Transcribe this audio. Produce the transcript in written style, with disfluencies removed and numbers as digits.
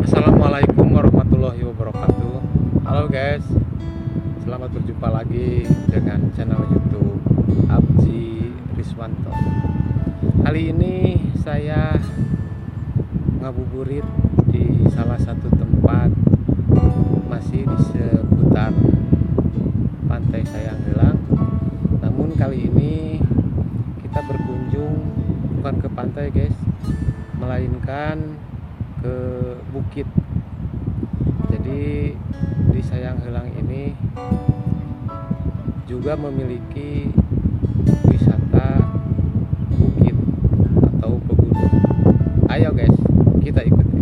Assalamualaikum warahmatullahi wabarakatuh. Halo guys, selamat berjumpa lagi dengan channel YouTube Abji Riswanto. Kali ini saya ngabuburit di salah satu tempat masih di seputar Pantai Sayang Heulang. Namun kali ini kita berkunjung bukan ke pantai guys, melainkan ke bukit. Jadi di Sayang Heulang ini juga memiliki wisata bukit atau pegunungan. Ayo guys, kita ikuti.